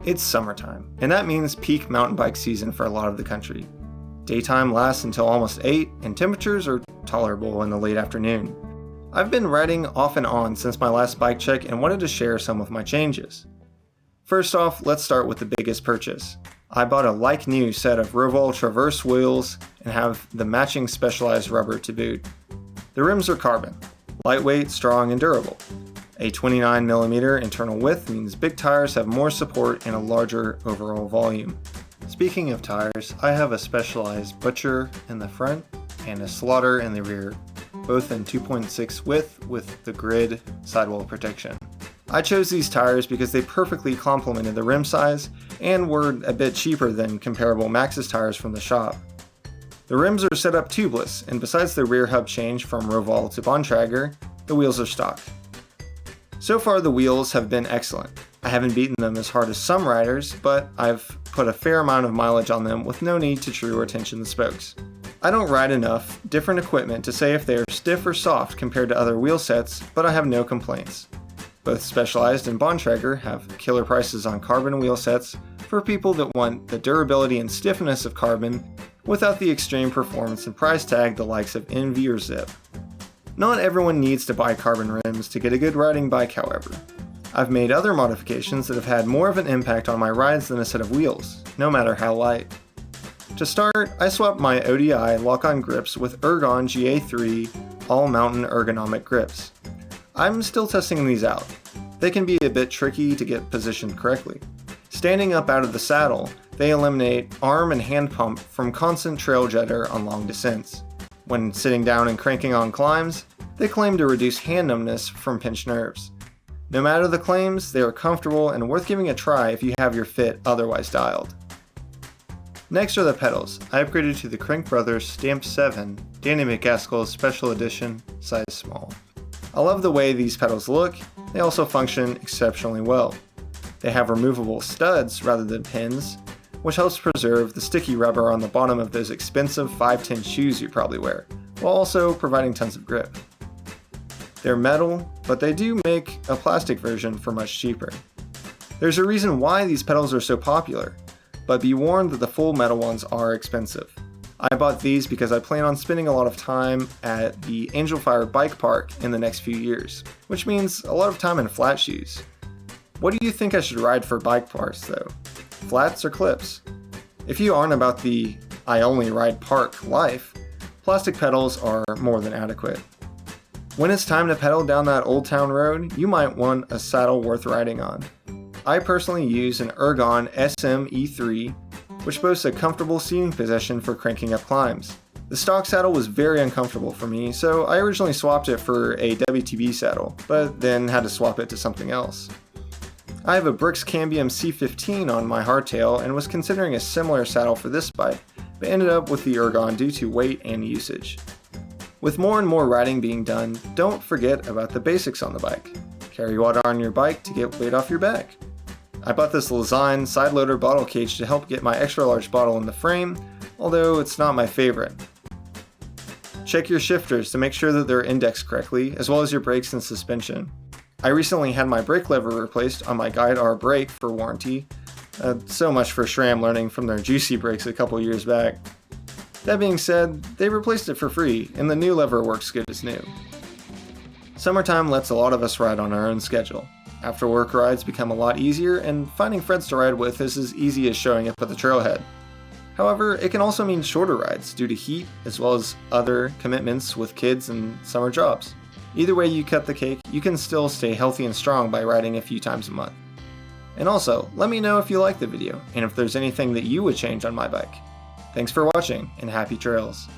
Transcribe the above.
It's summertime, and that means peak mountain bike season for a lot of the country. Daytime lasts until almost 8, and temperatures are tolerable in the late afternoon. I've been riding off and on since my last bike check and wanted to share some of my changes. First off, let's start with the biggest purchase. I bought a like-new set of Roval Traverse wheels and have the matching specialized rubber to boot. The rims are carbon, lightweight, strong, and durable. A 29mm internal width means big tires have more support and a larger overall volume. Speaking of tires, I have a specialized butcher in the front and a slaughter in the rear, both in 2.6 width with the grid sidewall protection. I chose these tires because they perfectly complemented the rim size and were a bit cheaper than comparable Maxxis tires from the shop. The rims are set up tubeless, and besides the rear hub change from Roval to Bontrager, the wheels are stock. So far the wheels have been excellent. I haven't beaten them as hard as some riders, but I've put a fair amount of mileage on them with no need to true or tension the spokes. I don't ride enough different equipment to say if they are stiff or soft compared to other wheel sets, but I have no complaints. Both Specialized and Bontrager have killer prices on carbon wheel sets for people that want the durability and stiffness of carbon without the extreme performance and price tag the likes of Envy or Zip. Not everyone needs to buy carbon rims to get a good riding bike, however. I've made other modifications that have had more of an impact on my rides than a set of wheels, no matter how light. To start, I swapped my ODI lock-on grips with Ergon GA3 all-mountain ergonomic grips. I'm still testing these out. They can be a bit tricky to get positioned correctly. Standing up out of the saddle, they eliminate arm and hand pump from constant trail jitter on long descents. When sitting down and cranking on climbs, they claim to reduce hand numbness from pinched nerves. No matter the claims, they are comfortable and worth giving a try if you have your fit otherwise dialed. Next are the pedals. I upgraded to the Crank Brothers Stamp 7 Danny McGaskill's Special Edition size small. I love the way these pedals look. They also function exceptionally well. They have removable studs rather than pins, which helps preserve the sticky rubber on the bottom of those expensive 510 shoes you probably wear, while also providing tons of grip. They're metal, but they do make a plastic version for much cheaper. There's a reason why these pedals are so popular, but be warned that the full metal ones are expensive. I bought these because I plan on spending a lot of time at the Angel Fire bike park in the next few years, which means a lot of time in flat shoes. What do you think I should ride for bike parks though? Flats or clips? If you aren't about the I only ride park life, plastic pedals are more than adequate. When it's time to pedal down that old town road, you might want a saddle worth riding on. I personally use an Ergon SM-E3, which boasts a comfortable seating position for cranking up climbs. The stock saddle was very uncomfortable for me, so I originally swapped it for a WTB saddle, but then had to swap it to something else. I have a Brooks Cambium C15 on my hardtail and was considering a similar saddle for this bike, but ended up with the Ergon due to weight and usage. With more and more riding being done, don't forget about the basics on the bike. Carry water on your bike to get weight off your back. I bought this Lezyne side loader bottle cage to help get my extra large bottle in the frame, although it's not my favorite. Check your shifters to make sure that they're indexed correctly, as well as your brakes and suspension. I recently had my brake lever replaced on my Guide R brake for warranty. So much for SRAM learning from their Juicy brakes a couple years back. That being said, they replaced it for free, and the new lever works good as new. Summertime lets a lot of us ride on our own schedule. After work rides become a lot easier, and finding friends to ride with is as easy as showing up at the trailhead. However, it can also mean shorter rides due to heat, as well as other commitments with kids and summer jobs. Either way you cut the cake, you can still stay healthy and strong by riding a few times a month. And also, let me know if you liked the video, and if there's anything that you would change on my bike. Thanks for watching, and happy trails!